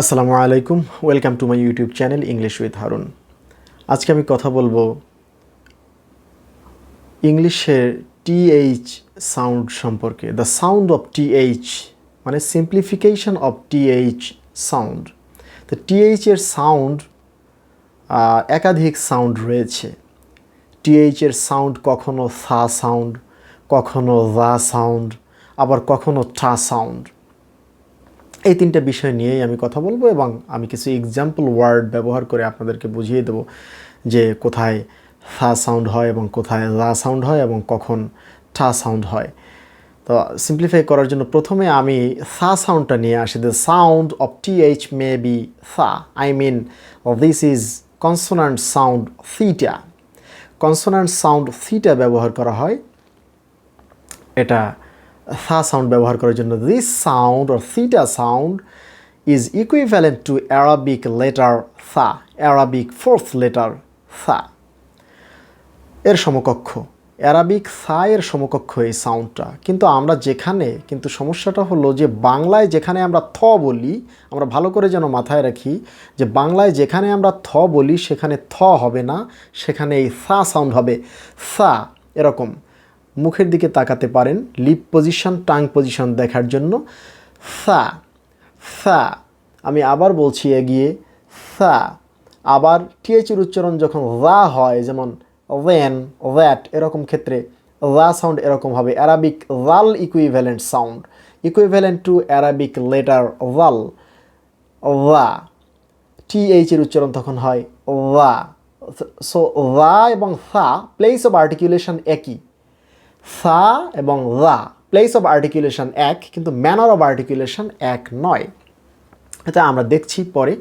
আসসালামু আলাইকুম, welcome to my YouTube channel English with Harun. আজকে আমি কথা বলবো ইংলিশের টিএইচ সাউন্ড সম্পর্কে। দ্য সাউন্ড অফ টিএইচ মানে সিম্পলিফিকেশন অফ টিএইচ সাউন্ড। তো টিএইচের সাউন্ড একাধিক সাউন্ড রয়েছে। টিএইচের সাউন্ড কখনো সা সাউন্ড, কখনো দা সাউন্ড, আবার কখনো টা সাউন্ড। এই তিনটা বিষয় নিয়েই আমি কথা বলবো এবং আমি কিছু এক্সাম্পল ওয়ার্ড ব্যবহার করে আপনাদেরকে বুঝিয়ে দেব যে কোথায় সা সাউন্ড হয় এবং কোথায় লা সাউন্ড হয় এবং কখন টা সাউন্ড হয়। তো সিম্পলিফাই করার জন্য প্রথমে আমি সা সাউন্ডটা নিয়ে আসি। The sound of TH may be সা, I mean this is consonant sound theta. Consonant sound theta ব্যবহার করা হয় এটা সা সাউন্ড ব্যবহার করার জন্য। This sound or theta sound is equivalent to Arabic letter সা, অ্যারাবিক ফোর্থ লেটার সা এর সমকক্ষ। অ্যারাবিক সা এর সমকক্ষ এই সাউন্ডটা। কিন্তু সমস্যাটা হলো যে বাংলায় যেখানে আমরা থ বলি, আমরা ভালো করে যেন মাথায় রাখি যে বাংলায় যেখানে আমরা থ বলি সেখানে থ হবে না, সেখানে এই সা সাউন্ড হবে সা। এরকম মুখের দিকে তাকাতে পারেন লিপ পজিশন, টাং পজিশন দেখার জন্য। সা সা, আমি আবার বলছি এগিয়ে সা। আবার টিএইচের উচ্চারণ যখন রা হয়, যেমন ওয়েন, দ্যাট, এরকম ক্ষেত্রে রা সাউন্ড এরকম হবে। অ্যারাবিক রাল equivalent sound, equivalent to Arabic letter রাল, রা। টিএইচের উচ্চারণ তখন হয় রা। সো রা এবং সা প্লেস অফ আর্টিকুলেশন একই। সা এবং রা প্লেস অফ আর্টিকুলেশন এক, কিন্তু ম্যানার অফ আর্টিকুলেশন এক নয়। এটা আমরা দেখছি পরে।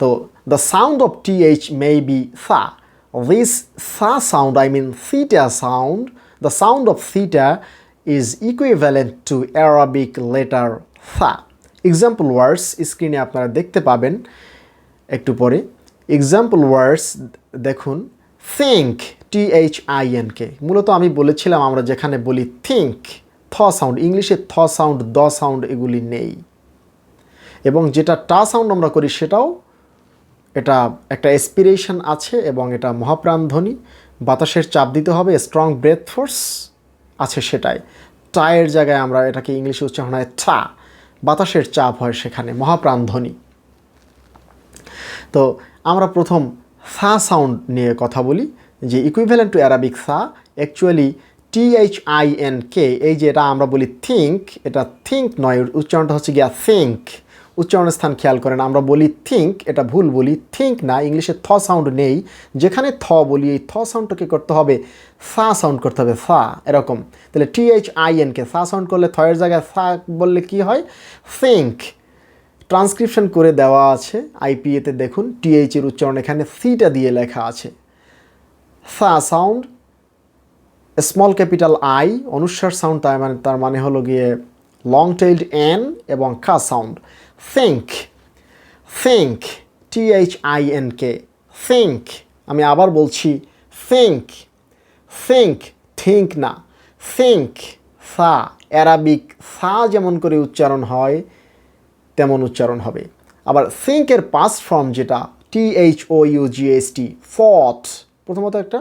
তো the sound of TH may be সা। দিস সা sound, I mean theta sound, the sound of theta is equivalent to Arabic letter সা। এক্সাম্পল ওয়ার্ডস স্ক্রিনে আপনারা দেখতে পাবেন একটু পরে। এক্সাম্পল ওয়ার্ডস দেখুন। Think, THINK। মূলত আমি বলেছিলাম আমরা যেখানে বলি থিঙ্ক, থ সাউন্ড, ইংলিশে থ সাউন্ড, দ সাউন্ড এগুলি নেই। এবং যেটা টা সাউন্ড আমরা করি সেটাও এটা একটা অ্যাসপিরেশন আছে এবং এটা মহাপ্রাণ ধ্বনি, বাতাসের চাপ দিতে হবে, স্ট্রং ব্রেথ ফোর্স আছে সেটাই। টায়ের জায়গায় আমরা এটাকে ইংলিশে উচ্চারণ হয় টা, বাতাসের চাপ হয় সেখানে, মহাপ্রাণ ধ্বনি। তো আমরা প্রথম সা সাউন্ড নিয়ে কথা বলি যে ইকুইভ্যালেন্ট টু অ্যারাবিক সা। অ্যাকচুয়ালি THINK, এই যে এটা আমরা বলি থিঙ্ক, এটা থিঙ্ক নয়, উচ্চারণটা হচ্ছে গিয়া থিঙ্ক। উচ্চারণের স্থান খেয়াল করেন, আমরা বলি থিঙ্ক, এটা ভুল বলি, থিঙ্ক না। ইংলিশে থ সাউন্ড নেই, যেখানে থ বলি এই থ সাউন্ডটাকে করতে হবে সা সাউন্ড করতে হবে, সা এরকম। তাহলে THINK সা সাউন্ড করলে থয়ের জায়গায় সা বললে কি হয়? থিঙ্ক। ট্রান্সক্রিপশন করে দেওয়া আছে আইপিএতে, দেখুন টিএইচের উচ্চারণ এখানে সিটা দিয়ে লেখা আছে। সা সাউন্ড, স্মল ক্যাপিটাল আই, অনুস্বার সাউন্ড, তার মানে হলো গিয়ে লং টেইলড এন, এবং খা sound. Think, think, THINK, think. আমি আবার বলছি থিঙ্ক, থিঙ্ক, থিঙ্ক না, থিঙ্ক। সা, অ্যারাবিক সা যেমন করে উচ্চারণ হয় তেমন উচ্চারণ হবে। আবার থিঙ্কের পাস্ট ফর্ম যেটা THOUGHT, ফট। প্রথমত একটা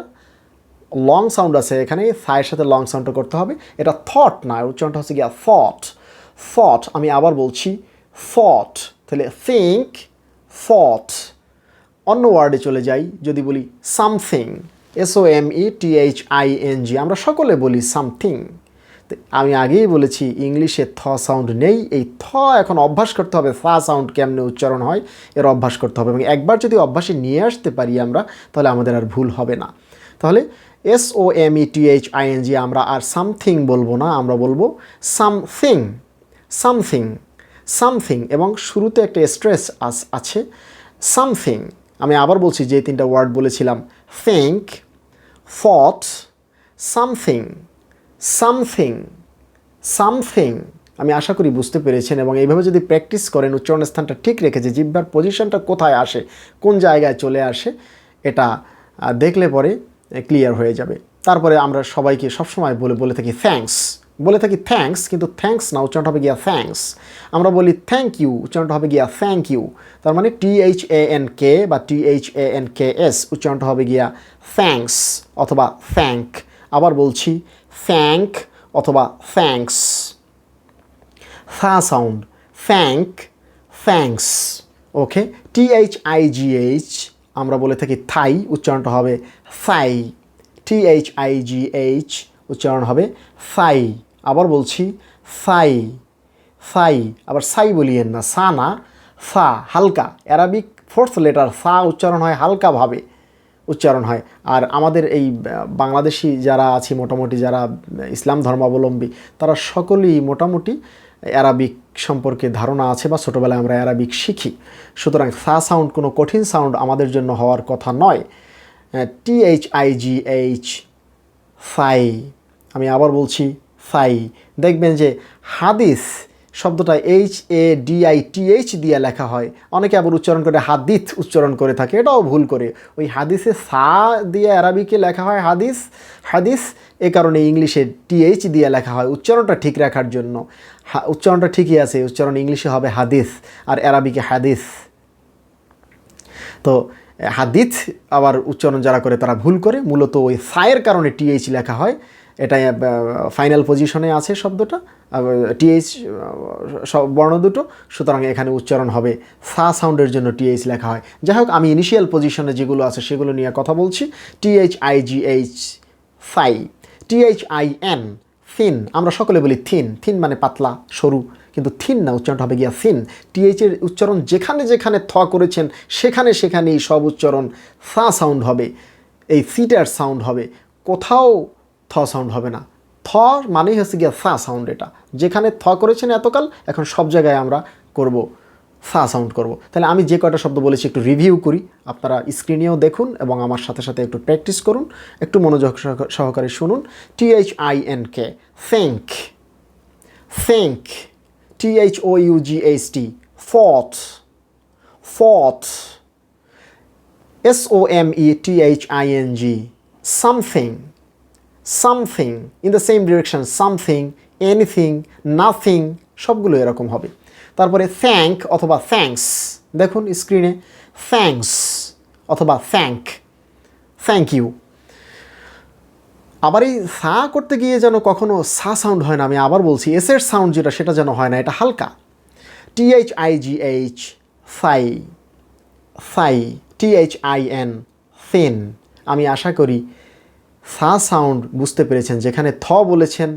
লং সাউন্ড আছে এখানে, সায়ের সাথে লং সাউন্ডটা করতে হবে। এটা থট না, উচ্চারণটা হচ্ছে গিয়া ফট, ফট। আমি আবার বলছি ফট। তাহলে থিঙ্ক, ফট। অন্য ওয়ার্ডে চলে যাই, যদি বলি সামথিং, SOMETHING, আমরা সকলে বলি সামথিং। আমি আগেই বলেছি ইংলিশে থ সাউন্ড নেই। এই থ এখন অভ্যাস করতে হবে, সা সাউন্ড কেমনে উচ্চারণ হয় এর অভ্যাস করতে হবে। এবং একবার যদি অভ্যাসে নিয়ে আসতে পারি আমরা, তাহলে আমাদের আর ভুল হবে না। তাহলে SOMETHING, আমরা আর সামথিং বলবো না, আমরা বলবো সামথিং, সামথিং, সামথিং। এবং শুরুতে একটা স্ট্রেস আছে, সামথিং। আমি আবার বলছি যে তিনটা ওয়ার্ড বলেছিলাম, থিঙ্ক, ফট, সামথিং, সামথিং, সামথিং। আমি আশা করি বুঝতে পেরেছেন। এবং এইভাবে যদি প্র্যাকটিস করেন, উচ্চারণ স্থানটা ঠিক রেখেছে, জিহ্বার পজিশনটা কোথায় আসে, কোন জায়গায় চলে আসে, এটা দেখলে পরে ক্লিয়ার হয়ে যাবে। তারপরে আমরা সবাইকে সবসময় বলে থাকি থ্যাঙ্কস, বলে থাকি থ্যাঙ্কস, কিন্তু থ্যাঙ্কস না, উচ্চারণটা হবে গিয়া থ্যাঙ্কস। আমরা বলি থ্যাংক ইউ, উচ্চারণটা হবে গিয়া থ্যাংক ইউ। তার মানে THANK বা THANKS উচ্চারণটা হবে গিয়া থ্যাঙ্কস অথবা থ্যাঙ্ক। আবার বলছি থ্যাঙ্ক অথবা থ্যাঙ্কস। থা সাউন্ড থ্যাঙ্ক, থ্যাঙ্কস। ওকে, THIGH আমরা বলে থাকি থাই, উচ্চারণটা হবে থাই। THIGH উচ্চারণ হবে থাই। আবার বলছি থাই, থাই। আবার সাই বলিয়েন না, সা না, ফা, হালকা। অ্যারাবিক ফোর্থ লেটার ফা উচ্চারণ হয় হালকাভাবে উচ্চারণ হয়। আর আমাদের এই বাংলাদেশি যারা আছি, মোটামুটি যারা ইসলাম ধর্মাবলম্বী, তারা সকলেই মোটামুটি অ্যারাবিক সম্পর্কে ধারণা আছে বা ছোটোবেলায় আমরা অ্যারাবিক শিখি। সুতরাং ফা সাউন্ড কোনো কঠিন সাউন্ড আমাদের জন্য হওয়ার কথা নয়। THIGH thigh. আমি আবার বলছি ফাই। দেখবেন যে হাদিস শব্দটা HADITH দিয়ে লেখা হয়, অনেকে আবার উচ্চারণ করে হাদিস উচ্চারণ করে থাকে, এটাও ভুল করে। ওই হাদিসে সা দিয়ে অ্যারাবিকে লেখা হয় হাদিস, হাদিস, এ কারণে ইংলিশে TH দিয়ে লেখা হয় উচ্চারণটা ঠিক রাখার জন্য। উচ্চারণটা ঠিকই আছে, উচ্চারণ ইংলিশে হবে হাদিস আর অ্যারাবিকে হাদিস। তো হাদিস আবার উচ্চারণ যারা করে তারা ভুল করে, মূলত ওই সায়ের কারণে TH লেখা হয়। এটা ফাইনাল পজিশনে আছে শব্দটা, TH বর্ণ দুটো, সুতরাং এখানে উচ্চারণ হবে সা সাউন্ডের জন্য TH লেখা হয়। যাই হোক, আমি ইনিশিয়াল পজিশনে যেগুলো আছে সেগুলো নিয়ে কথা বলছি। THIGH phi. THIN থিন, আমরা সকলে বলি থিন, থিন মানে পাতলা সরু, কিন্তু থিন না, উচ্চারণটা হবে গিয়া থিন। THের উচ্চারণ যেখানে যেখানে থ করেছেন সেখানে সেখানেই সব উচ্চারণ ফা সাউন্ড হবে, এই সিটার সাউন্ড হবে, কোথাও থ সাউন্ড হবে না। থ মানেই হচ্ছে গিয়া ফা সাউন্ড। এটা যেখানে থ করেছেন এতকাল, এখন সব জায়গায় আমরা করব ফা সাউন্ড করব। তাহলে আমি যে কয়টা শব্দ বলেছি একটু রিভিউ করি, আপনারা স্ক্রিনেও দেখুন এবং আমার সাথে সাথে একটু প্র্যাকটিস করুন, একটু মনোযোগ সহকারে শুনুন। THINK think, think. THOUGHT fought, fought. SOMETHING something, something. In the same direction, something, anything, nothing, সবগুলো এরকম হবে। তারপরে thank অথবা thanks, দেখুন স্ক্রিনে, thanks অথবা thank, thank you। আবার এই সা করতে গিয়ে যেন কখনো সা সাউন্ড হয় না, আমি আবার বলছি এসের সাউন্ড যেটা সেটা যেন হয় না, এটা হালকা। THIGH thigh, thigh. THIN thin. আমি আশা করি সা সাউন্ড বুঝতে পেরেছেন, যেখানে থ বলেছেন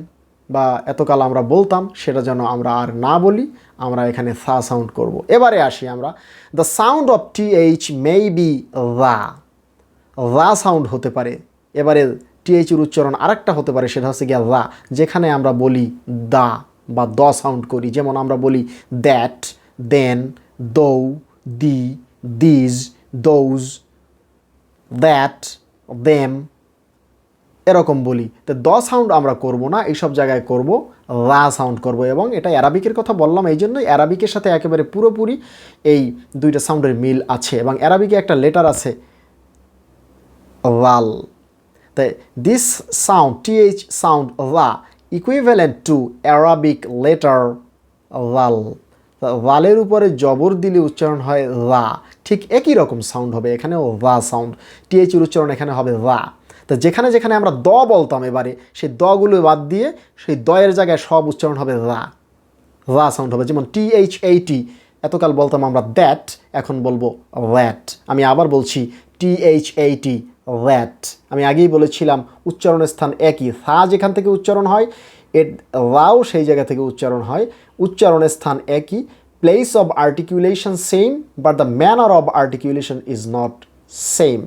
বা এতকাল আমরা বলতাম সেটা যেন আমরা আর না বলি, আমরা এখানে সা সাউন্ড করব। এবারে আসি আমরা, the sound of TH may be দা সাউন্ড হতে পারে। এবারে THের উচ্চারণ আরেকটা হতে পারে, সেটা হচ্ছে গিয়া দা, যেখানে আমরা বলি দা বা দ সাউন্ড করি। যেমন আমরা বলি দ্যাট, দেন, দৌ, দি, দিজ, দোজ, দ্যাট, দেম, এরকম বলি। তো দ সাউন্ড আমরা করব না, এইসব জায়গায় করব লা সাউন্ড করব। এবং এটা অ্যারাবিকের কথা বললাম এই জন্যই, অ্যারাবিকের সাথে একেবারে পুরোপুরি এই দুইটা সাউন্ডের মিল আছে। এবং অ্যারাবিকে একটা লেটার আছে লাল। তাই দিস সাউন্ড TH সাউন্ড লা ইকুইভ্যালেন্ট টু অ্যারাবিক লেটার লাল। লালের উপরে জবর দিলে উচ্চারণ হয় লা, ঠিক একই রকম সাউন্ড হবে এখানেও লা সাউন্ড। THের উচ্চারণ এখানে হবে লা। তো যেখানে যেখানে আমরা দ বলতাম এবারে সেই দগুলো বাদ দিয়ে সেই দয়ের জায়গায় সব উচ্চারণ হবে লা, লা সাউন্ড হবে। যেমন THAT, এতকাল বলতাম আমরা দ্যাট, এখন বলবো দ্যাট। আমি আবার বলছি THAT দ্যাট। আমি আগেই বলেছিলাম উচ্চারণের স্থান একই, সা যেখান থেকে উচ্চারণ হয় এর লাও সেই জায়গা থেকে উচ্চারণ হয়, উচ্চারণের স্থান একই, place of articulation same but the manner of articulation is not same.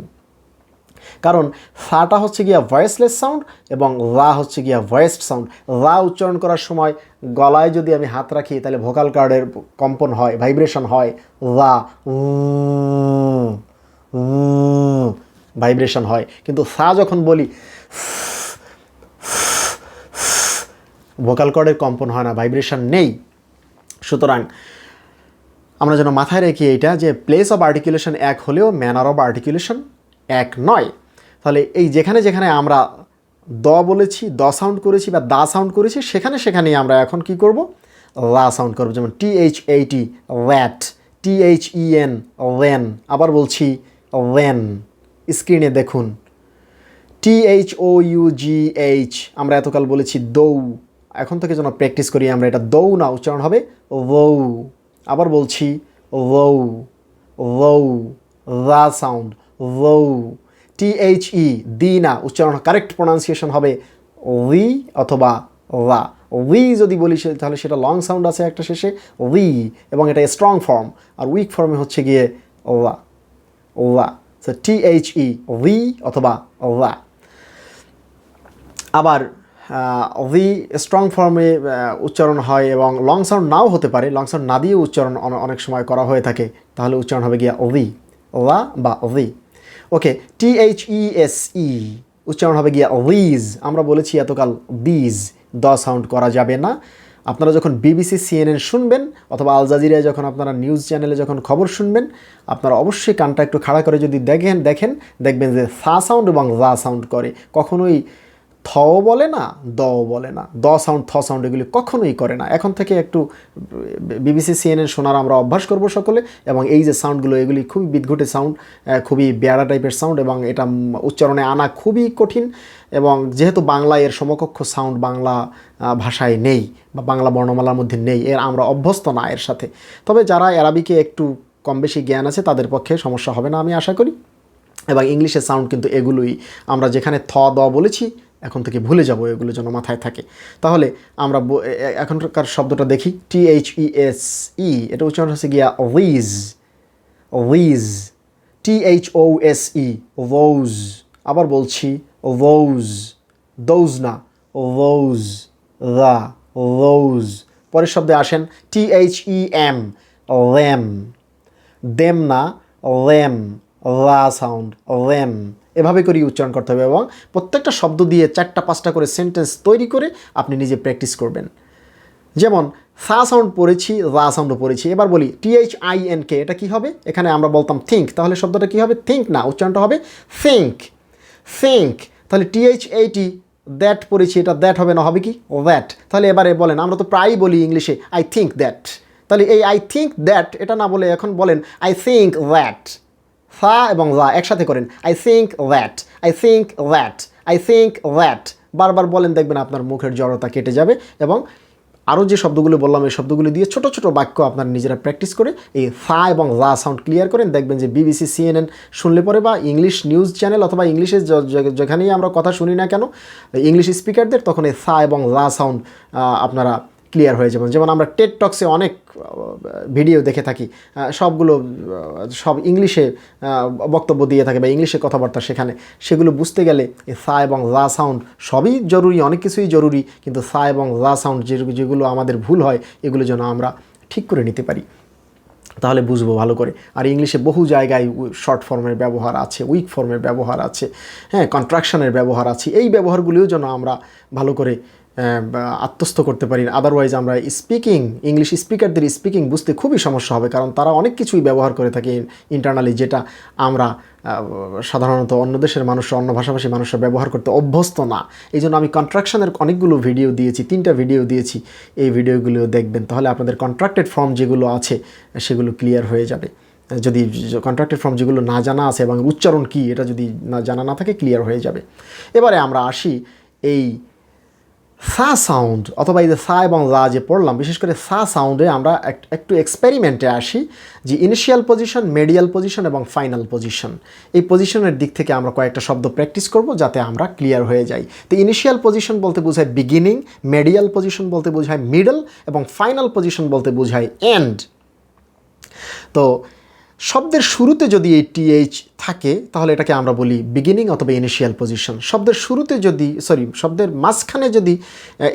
কারণ ফাটা হচ্ছে গিয়া ভয়েসলেস সাউন্ড এবং লা হচ্ছে গিয়া ভয়েসড সাউন্ড। লা উচ্চারণ করার সময় গলায় যদি আমি হাত রাখি তাহলে ভোকাল কার্ডের কম্পন হয়, ভাইব্রেশন হয়, লা ভাইব্রেশন হয়। কিন্তু সা যখন বলি ভোকাল কর্ডের কম্পন হয় না, ভাইব্রেশন নেই। সুতরাং আমরা যেন মাথায় রেখি এইটা, যে প্লেস অফ আর্টিকুলেশন এক হলেও ম্যানার অফ আর্টিকুলেশন এক নয়। তাহলে এই যেখানে যেখানে আমরা দ বলেছি, দ সাউন্ড করেছি বা দা সাউন্ড করেছি, সেখানেই আমরা এখন কি করব, লা সাউন্ড করব। যেমন THAT ল্যাট, THEN ওয়েন, আবার বলছি ওয়েন। স্ক্রিনে দেখুন THOUGH, আমরা এতকাল বলেছি দৌ, এখন থেকে যেন প্র্যাকটিস করি আমরা, এটা দৌ না, উচ্চারণ হবে ওউ। আবার বলছি ওউ, ওউ, লা সাউন্ড ওউ। THE দি না, উচ্চারণ কারেক্ট প্রোনাউন্সিয়েশন হবে উই অথবা লা। উই যদি বলি তাহলে সেটা লং সাউন্ড আছে একটা শেষে উই, এবং এটা স্ট্রং ফর্ম, আর উইক ফর্মে হচ্ছে গিয়ে লা, লা। সো THE উই অথবা লা। আবার ভি স্ট্রং ফর্মে উচ্চারণ হয় এবং লং সাউন্ড নাও হতে পারে, লং সাউন্ড না দিয়ে উচ্চারণ অনেক সময় করা হয়ে থাকে, তাহলে উচ্চারণ হবে গিয়া ওভি, ওয়া বা ওভি। ওকে, THESE উচ্চারণ হবে গিয়া ওভিজ। আমরা বলেছি এতকাল বিজ, দ সাউন্ড করা যাবে না। আপনারা যখন BBC CNN শুনবেন অথবা আল জাজিরায় যখন আপনারা নিউজ চ্যানেলে যখন খবর শুনবেন, আপনারা অবশ্যই কানটা একটু খাড়া করে যদি দেখবেন যে সা সাউন্ড এবং জা সাউন্ড করে, কখনোই থও বলে না, দও বলে না, দ সাউন্ড থ সাউন্ড এগুলি কখনোই করে না। এখন থেকে একটু BBC CNN শোনার আমরা অভ্যাস করব সকলে, এবং এই যে সাউন্ডগুলো এগুলি খুবই বিদঘুটে সাউন্ড, খুবই বেয়ারা টাইপের সাউন্ড, এবং এটা উচ্চারণে আনা খুবই কঠিন। এবং যেহেতু বাংলা এর সমকক্ষ সাউন্ড বাংলা ভাষায় নেই বা বাংলা বর্ণমালার মধ্যে নেই, এর আমরা অভ্যস্ত না এর সাথে। তবে যারা অ্যারাবিকে একটু কম বেশি জ্ঞান আছে তাদের পক্ষে সমস্যা হবে না আমি আশা করি। এবং ইংলিশের সাউন্ড কিন্তু এগুলোই, আমরা যেখানে থ দ বলেছি এখন থেকে ভুলে যাব, এগুলো যেন মাথায় থাকে। তাহলে আমরা এখনকার শব্দটা দেখি, THESE, এটা উচ্চারণ হচ্ছে গিয়া উইজ, উইজ। THOSE ওউজ, আবার বলছি ওউজ, দৌজ না ওউজ, দা ওউজ। পরের শব্দে আসেন, THEM ল্যাম, দেম না ল্যাম, লা সাউন্ড ল্যাম। এভাবে করেই উচ্চারণ করতে হবে, এবং প্রত্যেকটা শব্দ দিয়ে 4-5টা করে সেন্টেন্স তৈরি করে আপনি নিজে প্র্যাকটিস করবেন। যেমন সা সাউন্ড পড়েছি, লা সাউন্ডও পড়েছি। এবার বলি THINK, এটা কি হবে? এখানে আমরা বলতাম থিঙ্ক, তাহলে শব্দটা কি হবে? থিঙ্ক না, উচ্চারণটা হবে থিঙ্ক, থিঙ্ক। তাহলে THAT দ্যাট পড়েছি, এটা দ্যাট হবে না, হবে কি? দ্যাট। তাহলে এবারে বলেন, আমরা তো প্রায়ই বলি ইংলিশে আই থিঙ্ক দ্যাট, তাহলে এই আই থিঙ্ক দ্যাট এটা না বলে এখন বলেন আই থিঙ্ক দ্যাট। ফা এবং লা একসাথে করেন, I think that, I think that, I think that. বারবার বলেন, দেখবেন আপনার মুখের জড়তা কেটে যাবে। এবং আরও যে শব্দগুলো বললাম এই শব্দগুলো দিয়ে ছোট ছোট বাক্য আপনারা নিজেরা প্র্যাকটিস করে এই ফা এবং লা সাউন্ড ক্লিয়ার করেন, দেখবেন যে BBC CNN শুনলে পরে বা ইংলিশ নিউজ চ্যানেল অথবা ইংলিশে যেখানেই আমরা কথা শুনি না কেন ইংলিশ স্পিকারদের, তখন এই ফা এবং লা সাউন্ড আপনারা ক্লিয়ার হয়ে যাবেন। যেমন আমরা টেড টক্সে অনেক ভিডিও দেখে থাকি, সবগুলো সব ইংলিশে বক্তব্য দিয়ে থাকে বা ইংলিশে কথাবার্তা, সেগুলো বুঝতে গেলে এই সা এবং লা সাউন্ড সবই জরুরি, অনেক কিছুই জরুরি, কিন্তু সা এবং লা সাউন্ড যেগুলো আমাদের ভুল হয় এগুলো যেন আমরা ঠিক করে নিতে পারি, তাহলে বুঝবো ভালো করে। আর ইংলিশে বহু জায়গায় শর্ট ফর্মের ব্যবহার আছে, উইক ফর্মের ব্যবহার আছে, হ্যাঁ, কন্ট্রাকশনের ব্যবহার আছে। এই ব্যবহারগুলিও যেন আমরা ভালো করে আত্মস্থ করতে পারি, আদারওয়াইজ আমরা ইংলিশ স্পিকারদের স্পিকিং বুঝতে খুবই সমস্যা হবে, কারণ তারা অনেক কিছুই ব্যবহার করে থাকে ইন্টারনালি, যেটা আমরা সাধারণত অন্য দেশের মানুষরা, অন্য ভাষাভাষী মানুষরা ব্যবহার করতে অভ্যস্ত না। এই জন্য আমি কন্ট্রাকশনের অনেকগুলো ভিডিও দিয়েছি, 3টা ভিডিও দিয়েছি, এই ভিডিওগুলো দেখবেন, তাহলে আপনাদের কন্ট্রাক্টেড ফর্ম যেগুলো আছে সেগুলো ক্লিয়ার হয়ে যাবে। যদি কন্ট্রাক্টেড ফর্ম যেগুলো না জানা আছে এবং উচ্চারণ কী এটা যদি জানা না থাকে ক্লিয়ার হয়ে যাবে। এবারে আমরা আসি এই সা সাউন্ড অথবা এই যে সা এবং লা যে পড়লাম, বিশেষ করে সা সাউন্ডে আমরা একটু এক্সপেরিমেন্টে আসি, যে ইনিশিয়াল পজিশন, মেডিয়াল পজিশন এবং ফাইনাল পজিশন, এই পজিশনের দিক থেকে আমরা কয়েকটা শব্দ প্র্যাকটিস করব যাতে আমরা ক্লিয়ার হয়ে যাই। তো ইনিশিয়াল পজিশন বলতে বোঝায় বিগিনিং, মেডিয়াল পজিশন বলতে বোঝায় মিডল, এবং ফাইনাল পজিশন বলতে বোঝায় এন্ড। তো শব্দের শুরুতে যদি এই TH থাকে তাহলে এটাকে আমরা বলি বিগিনিং অথবা ইনিশিয়াল পজিশন। শব্দের শুরুতে শব্দের মাঝখানে যদি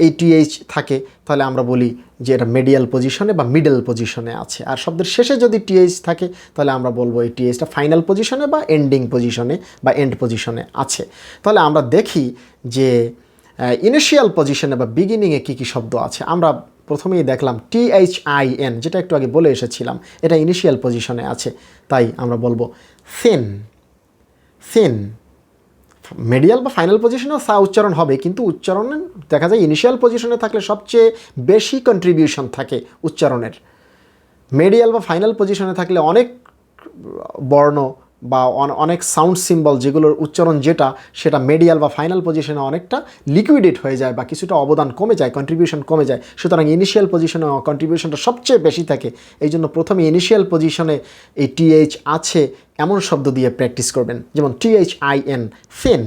এই TH থাকে তাহলে আমরা বলি যে এটা মিডিয়াল পজিশনে বা মিডল পজিশনে আছে। আর শব্দের শেষে যদি TH থাকে তাহলে আমরা বলবো এই THটা ফাইনাল পজিশনে বা এন্ডিং পজিশনে বা এন্ড পজিশনে আছে। তাহলে আমরা দেখি যে ইনিশিয়াল পজিশনে বা বিগিনিংয়ে কী কী শব্দ আছে। আমরা প্রথমেই দেখলাম THIN, যেটা একটু আগে বলে এসেছিলাম, এটা ইনিশিয়াল পজিশনে আছে, তাই আমরা বলবো থিন, থিন। মিডিয়াল বা ফাইনাল পজিশনেও সা উচ্চারণ হবে, কিন্তু উচ্চারণে দেখা যায় ইনিশিয়াল পজিশনে থাকলে সবচেয়ে বেশি কন্ট্রিবিউশন থাকে উচ্চারণের। মিডিয়াল বা ফাইনাল পজিশনে থাকলে অনেক বর্ণ বা অনেক সাউন্ড সিম্বল যেগুলোর উচ্চারণ সেটা মিডিয়াল বা ফাইনাল পজিশনে অনেকটা লিকুইডেট হয়ে যায় বা কিছুটা অবদান কমে যায়, কন্ট্রিবিউশন কমে যায়। সুতরাং ইনিশিয়াল পজিশনে কন্ট্রিবিউশনটা সবচেয়ে বেশি থাকে। এই জন্য প্রথমে ইনিশিয়াল পজিশনে এই টিএইচ আছে এমন শব্দ দিয়ে প্র্যাকটিস করবেন, যেমন THIN ফিন,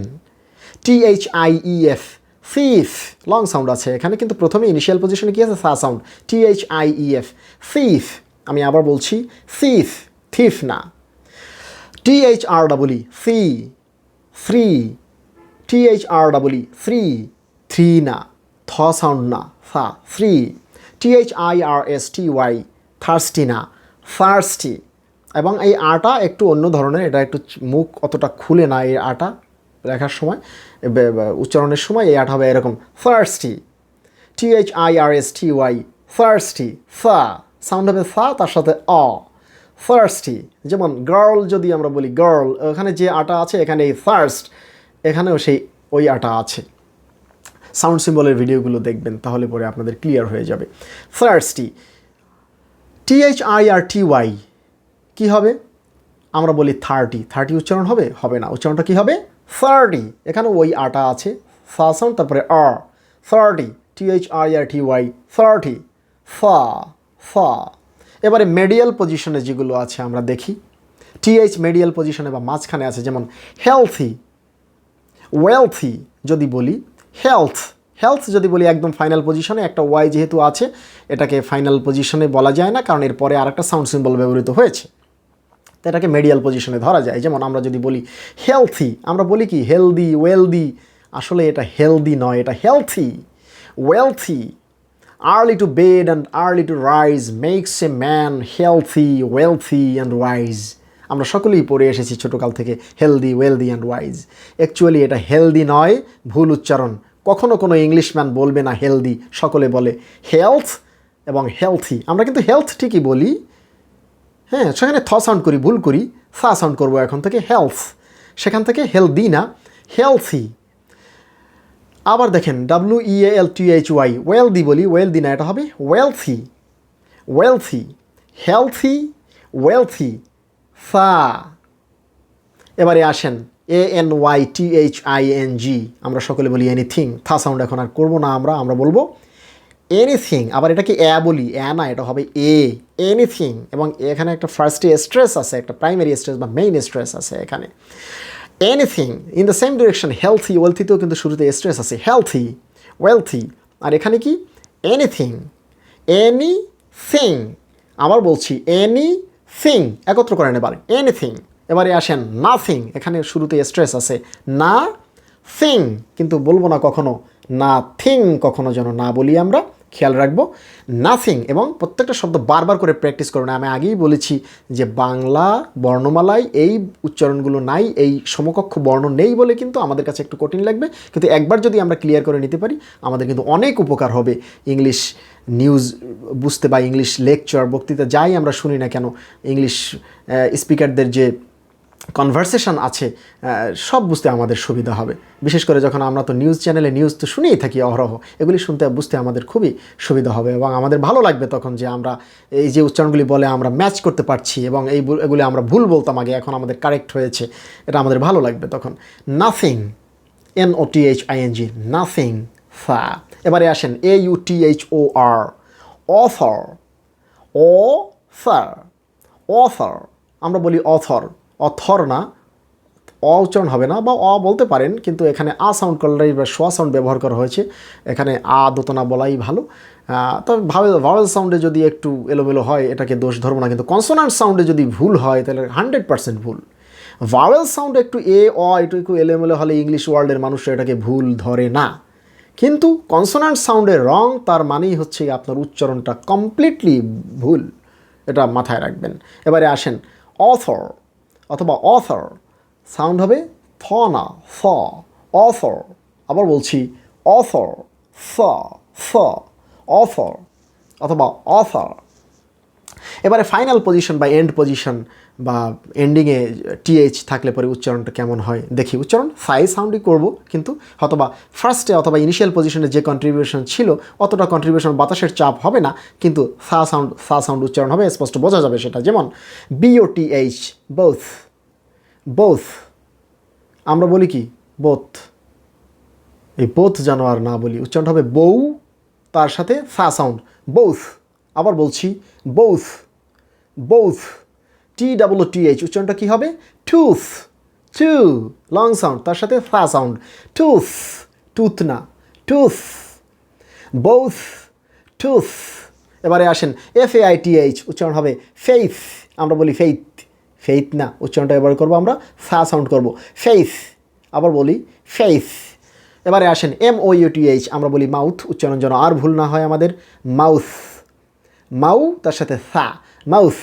THIEF ফিফ, লং সাউন্ড আছে এখানে, কিন্তু প্রথমে ইনিশিয়াল পজিশনে কী আছে? সা সাউন্ড, THIEF ফিফ। আমি আবার বলছি থিফ, থিফ না। THREE free, free, THREE free, three না, থ সাউন্ড না, ফা, ফ্রি। THIRSTY থার্স্টি না, থার্স্টি। এবং এই আটা একটু অন্য ধরনের, এটা একটু মুখ অতটা খুলে না এই আটা লেখার সময়, উচ্চারণের সময় এই আটা হবে এরকম, থার্স্টি, THIRSTY থার্স্টি, ফা সাউন্ড হবে ফা, তার সাথে অ, থার্স্টি। যেমন গার্ল যদি আমরা বলি গার্ল, ওখানে যে আটা আছে এখানে এই থার্স্ট, এখানেও সেই ওই আটা আছে। সাউন্ড সিম্বলের ভিডিওগুলো দেখবেন, তাহলে পরে আপনাদের ক্লিয়ার হয়ে যাবে। থার্স্টি, THIRTY কী হবে? আমরা বলি 30, 30 উচ্চারণ হবে? হবে না, উচ্চারণটা কী হবে? 30। এখানে ওই আটা আছে, ফা সাউন্ড, তারপরে 30, THIRTY 30, ফা, ফা। এবারে মিডিয়াল পজিশনে যেগুলো আছে আমরা দেখি, TH মিডিয়াল পজিশনে বা মাঝখানে আছে, যেমন হেলথি, ওয়েলথি যদি বলি, হেলথ, হেলথ যদি বলি একদম ফাইনাল পজিশনে, একটা ওয়াই যেহেতু আছে এটাকে ফাইনাল পজিশনে বলা যায় না, কারণ এরপরে আরেকটা সাউন্ড সিম্বল ব্যবহৃত হয়েছে, তো এটাকে মিডিয়াল পজিশনে ধরা যায়। যেমন আমরা যদি বলি হেলথি, আমরা বলি কি হেলদি, ওয়েলদি, আসলে এটা হেলদি নয়, এটা healthy. Wealthy, early to bed and early to rise makes a man healthy, wealthy and wise. আমরা সকলেই পড়ে এসেছি ছোটোকাল থেকে healthy, wealthy and wise. Actually এটা হেলদি নয়, ভুল উচ্চারণ। কখনো কোনো ইংলিশম্যান বলবে না হেলদি, সকলে বলে হেলথ এবং হেলথি। আমরা কিন্তু হেলথ ঠিকই বলি, হ্যাঁ, সেখানে থ সাউন্ড করি, ভুল করি, ফা সাউন্ড করবো এখন থেকে, হেলথ, সেখান থেকে হেলদি না, হেলথি। আবার দেখেন WEALTHY, ওয়েলদি বলি, ওয়েলদি না, এটা হবে ওয়েলথি, ওয়েলথি, হেলথি, ওয়েলথি, ফা। এবারে আসেন ANYTHING, আমরা সকলে বলি এনিথিং, থা সাউন্ড এখন আর করবো না, আমরা বলবো এনিথিং। আবার এটাকে বলি, না, এটা হবে এনিথিং। এবং এখানে একটা ফার্স্টে স্ট্রেস আছে, একটা প্রাইমারি স্ট্রেস বা মেইন স্ট্রেস আছে এখানে। Anything in the same direction, healthy, ওয়েলথিতেও কিন্তু শুরুতে স্ট্রেস আছে, হেলথি, ওয়েলথি। আর এখানে কি? Anything, anything. আবার বলছি এনিথিং, একত্র করেন এবার, এনিথিং। এবারে আসেন নাথিং, এখানে শুরুতে স্ট্রেস আছে, না থিং, কিন্তু বলবো না কখনো নাথিং, কখনো যেন না বলি, আমরা খেয়াল রাখবো নাথিং। এবং প্রত্যেকটা শব্দ বারবার করে প্র্যাকটিস করুন। আমি আগেই বলেছি যে বাংলা বর্ণমালায় এই উচ্চারণগুলো নাই, এই সমকক্ষ বর্ণ নেই বলে কিন্তু আমাদের কাছে একটু কঠিন লাগবে, কিন্তু একবার যদি আমরা ক্লিয়ার করে নিতে পারি আমাদের কিন্তু অনেক উপকার হবে ইংলিশ নিউজ বুঝতে বা ইংলিশ লেকচার, বক্তৃতা যাই আমরা শুনি না কেন, ইংলিশ স্পিকারদের যে কনভারসেশন আছে সব বুঝতে আমাদের সুবিধা হবে। বিশেষ করে যখন আমরা তো নিউজ চ্যানেলে নিউজ তো শুনেই থাকি অহরহ, এগুলি শুনতে বুঝতে আমাদের খুবই সুবিধা হবে এবং আমাদের ভালো লাগবে তখন যে আমরা এই যে উচ্চারণগুলি বলে আমরা ম্যাচ করতে পারছি এবং এগুলি আমরা ভুল বলতাম আগে, এখন আমাদের কারেক্ট হয়েছে, এটা আমাদের ভালো লাগবে তখন। নাথিং, NOTHING, নাথিং, ফা। এবারে আসেন AUTHOR, অথর, অথর, অথর। আমরা বলি অথর, অথর না, উচ্চারণ হবে না, বা বলতে পারেন, কিন্তু এখানে সাউন্ড করলেই বা সাউন্ড ব্যবহার করা হয়েছে, এখানে দোতনা বলাই ভালো। তবে ভাওয়েল সাউন্ডে যদি একটু এলোমেলো হয় এটাকে দোষ ধরবো না, কিন্তু কনসোনান্ট সাউন্ডে যদি ভুল হয় তাহলে 100% ভুল। ভাওয়েল সাউন্ডে একটু একটু এলোমেলো হলে ইংলিশ ওয়ার্ল্ডের মানুষরা এটাকে ভুল ধরে না, কিন্তু কনসোনান্ট সাউন্ডে রং, তার মানেই হচ্ছে আপনার উচ্চারণটা কমপ্লিটলি ভুল, এটা মাথায় রাখবেন। এবারে আসেন অথর অথবা অথর, সাউন্ড হবে থ না, ফ, অথর। আবার বলছি অথর, ফ, ফ, অথর অথবা অথর। এবারে ফাইনাল পজিশন বা এন্ড পজিশন বা এন্ডিংয়ে টিএইচ থাকলে পরে উচ্চারণটা কেমন হয় দেখি। উচ্চারণ সাই সাউন্ডই করব, কিন্তু অথবা ফার্স্টে অথবা ইনিশিয়াল পজিশনে যে কন্ট্রিবিউশন ছিল অতটা কন্ট্রিবিউশন বাতাসের চাপ হবে না, কিন্তু সা সাউন্ড উচ্চারণ হবে, স্পষ্ট বোঝা যাবে সেটা। যেমন BOTH, বোথ, বোথ আমরা বলি কি বোথ, এই বোথ যেন আর না বলি, উচ্চারণ হবে বউ তার সাথে সা সাউন্ড, বোথ। আবার বলছি বোথ, বোথ, TOOTH উচ্চারণটা কী হবে টুথ, টু লং সাউন্ড তার সাথে সা সাউন্ড, টুথ, টুথ না টুথ, বোথ, টুথ। এবারে আসেন FAITH উচ্চারণ হবে ফেইথ, আমরা বলি ফেইথ, ফেইথ না, উচ্চারণটা এবার করবো আমরা সা সাউন্ড করব, ফেইথ। আবার বলি ফেইথ। এবারে আসেন MOUTH আমরা বলি মাউথ, উচ্চারণ যেন আর ভুল না হয় আমাদের, মাউথ, মাউ তার সাথে সা, মাউথ।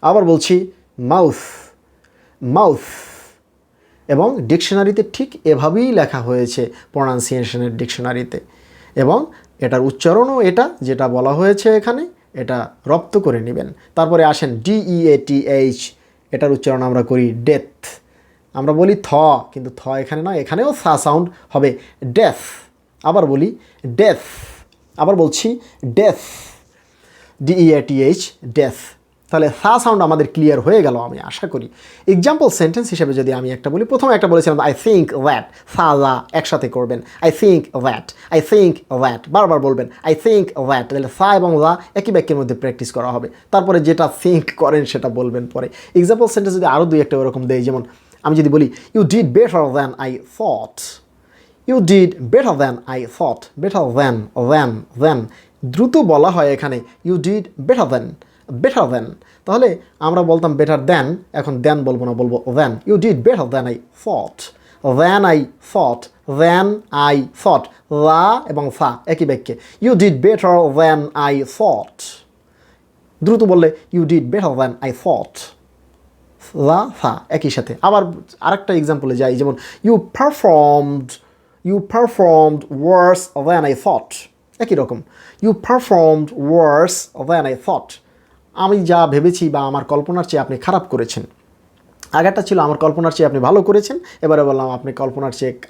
আবার বলছি মাউথ, মাউথ। এবং ডিকশনারিতে ঠিক এভাবেই লেখা হয়েছে, প্রোনাউন্সিয়েশনের ডিকশনারিতে, এবং এটার উচ্চারণও এটা যেটা বলা হয়েছে এখানে এটা রপ্ত করে নেবেন। তারপরে আসেন DEATH, এটার উচ্চারণ আমরা করি ডেথ, আমরা বলি থ, কিন্তু থ এখানে নয়, এখানেও সা সাউন্ড হবে ডেথ। আবার বলি ডেথ, আবার বলছি ডেথ, DEATH, ডেথ। তাহলে সা সাউন্ড আমাদের ক্লিয়ার হয়ে গেল আমি আশা করি। এক্সাম্পল সেন্টেন্স হিসেবে যদি আমি একটা বলি, প্রথমে একটা বলেছিলাম আই থিঙ্ক দ্যাট, সা লা একসাথে করবেন, I think that, I think that বারবার বলবেন, আই থিঙ্ক দ্যাট, তাহলে সা এবং লা একই বাক্যের মধ্যে প্র্যাকটিস করা হবে। তারপরে যেটা থিঙ্ক করেন সেটা বলবেন পরে। এক্সাম্পল সেন্টেন্স যদি আরও দুই একটা ওরকম দেয়, যেমন আমি যদি বলি you did better than I thought, you did better than I thought, better than দ্রুত বলা হয় এখানে, you did better than, better than. তাহলে আমরা বলতাম বেটার দ্যান, এখন দ্যান বলবো না, বলবো than, you did better than I thought, than I thought, than I thought, লা এবং ফা একই বাক্যে, you did better than I thought. দ্রুত বললে you did better than I thought, লা ফা একই সাথে। আবার আরেকটা এক্সাম্পলে যাই, যেমন you performed worse than I thought, একই রকম, you performed worse than I thought, আমি যা ভেবেছি বা আমার কল্পনার চেয়ে আপনি খারাপ করেছেন। আগেরটা ছিল আমার কল্পনার চেয়ে আপনি ভালো করেছেন, এবারে বললাম আপনি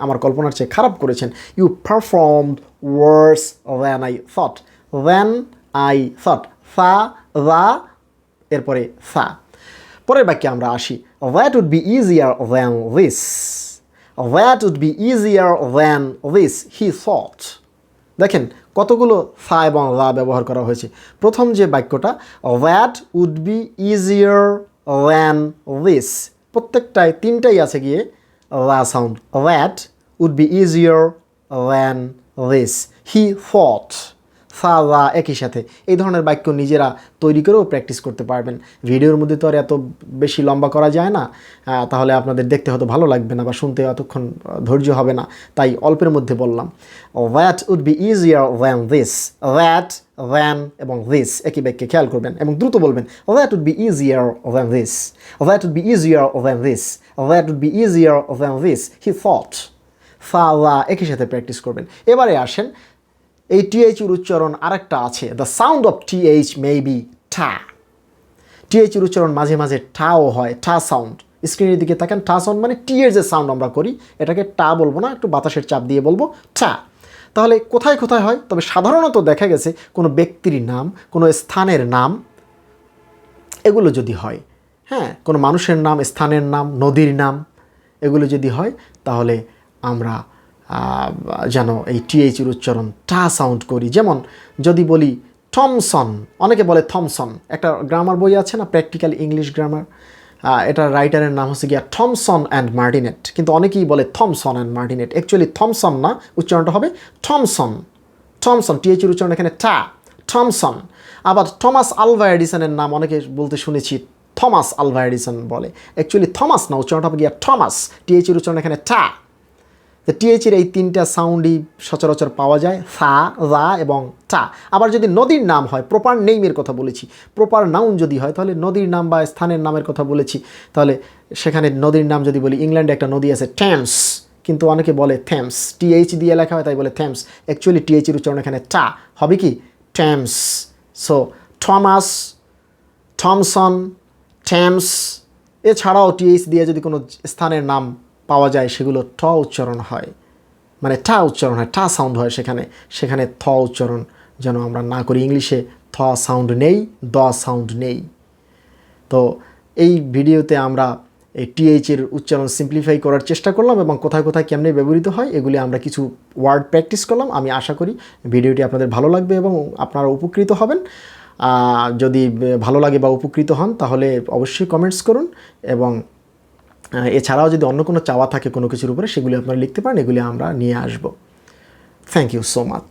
আমার কল্পনার চেয়ে খারাপ করেছেন, you performed worse than I thought, than I thought, ফা দা এরপরে ফা। পরের বাক্যে আমরা আসি, that would be easier than this, that would be easier than this he thought. দেখেন কতগুলো ফা এবং লা ব্যবহার করা হয়েছে। প্রথম যে বাক্যটা that would be easier than this, প্রত্যেকটায় তিনটাই আছে গিয়ে লা sound, that would be easier than this, he thought, ফা লা একই সাথে। এই ধরনের বাক্য নিজেরা তৈরি করেও প্র্যাকটিস করতে পারবেন। ভিডিওর মধ্যে তো আর এত বেশি লম্বা করা যায় না, তাহলে আপনাদের দেখতে হয়তো ভালো লাগবে না বা শুনতে এতক্ষণ ধৈর্য হবে না, তাই অল্পের মধ্যে বললাম। That would be easier than this, that, than এবং দিস একই বাক্যে খেয়াল করবেন এবং দ্রুত বলবেন, that would be easier than this, that would be easier than this, that would be easier than this he thought. ফা লা একই সাথে প্র্যাকটিস করবেন। এবারে আসেন এই টিএইচের উচ্চারণ আরেকটা আছে, the sound of TH May be টা। টিএইচের উচ্চারণ মাঝে মাঝে টাও হয়, টা সাউন্ড। স্ক্রিনের দিকে তাকান, টা সাউন্ড মানে টি এর যে সাউন্ড আমরা করি এটাকে টা বলবো না, একটু বাতাসের চাপ দিয়ে বলবো টা। তাহলে কোথায় কোথায় হয়? তবে সাধারণত দেখা গেছে কোনো ব্যক্তির নাম, কোনো স্থানের নাম, এগুলো যদি হয়, হ্যাঁ, কোনো মানুষের নাম, স্থানের নাম, নদীর নাম, এগুলো যদি হয় তাহলে আমরা যেন এই টিএইচের উচ্চারণ টা সাউন্ড করি। যেমন যদি বলি থমসন, অনেকে বলে থমসন, একটা গ্রামার বই আছে না, প্র্যাকটিক্যাল ইংলিশ গ্রামার, এটা রাইটারের নাম হচ্ছে গিয়া থমসন অ্যান্ড মার্টিনেট, কিন্তু অনেকেই বলে থমসন অ্যান্ড মার্টিনেট, অ্যাকচুয়ালি থমসন না, উচ্চারণটা হবে থমসন, থমসন, টিএইচের উচ্চারণ এখানে টা, থমসন। আবার থমাস আলভা এডিসনের নাম অনেকে বলতে শুনেছি থমাস আলভা এডিসন বলে, অ্যাকচুয়ালি থমাস না, উচ্চারণটা হবে গিয়া থমাস, টিএইচের উচ্চারণ এখানে টা। তো টিএইচের এই তিনটা সাউন্ডই সচরাচর পাওয়া যায়, ফা, লা এবং টা। আবার যদি নদীর নাম হয়, প্রপার নেইমের কথা বলেছি, প্রপার নাউন যদি হয় তাহলে নদীর নাম বা স্থানের নামের কথা বলেছি, তাহলে সেখানে নদীর নাম যদি বলি, ইংল্যান্ডে একটা নদী আছে টেমস, কিন্তু অনেকে বলে থেমস, টিএইচ দিয়ে লেখা হয় তাই বলে থেমস, অ্যাকচুয়ালি টিএইচের উচ্চারণ এখানে টা হবে কি Thames. So Thomas Thomson, Thames, এছাড়াও টিএইচ দিয়ে যদি কোনো স্থানের নাম পাওয়া যায় সেগুলো ট উচ্চারণ হয়, মানে টা উচ্চারণ হয়, টা সাউন্ড হয় সেখানে থ উচ্চারণ যেন আমরা না করি। ইংলিশে থ সাউন্ড নেই, দ সাউন্ড নেই। তো এই ভিডিওতে আমরা এই টিএইচের উচ্চারণ সিম্পলিফাই করার চেষ্টা করলাম এবং কোথায় কোথায় কেমনে ব্যবহৃত হয় এগুলি আমরা কিছু ওয়ার্ড প্র্যাকটিস করলাম। আমি আশা করি ভিডিওটি আপনাদের ভালো লাগবে এবং আপনারা উপকৃত হবেন। যদি ভালো লাগে বা উপকৃত হন তাহলে অবশ্যই কমেন্টস করুন, এবং এছাড়াও যদি অন্য কোনো চাওয়া থাকে কোনো কিছুর উপরে সেগুলি আপনারা লিখতে পারেন, এগুলি আমরা নিয়ে আসব। Thank you so much.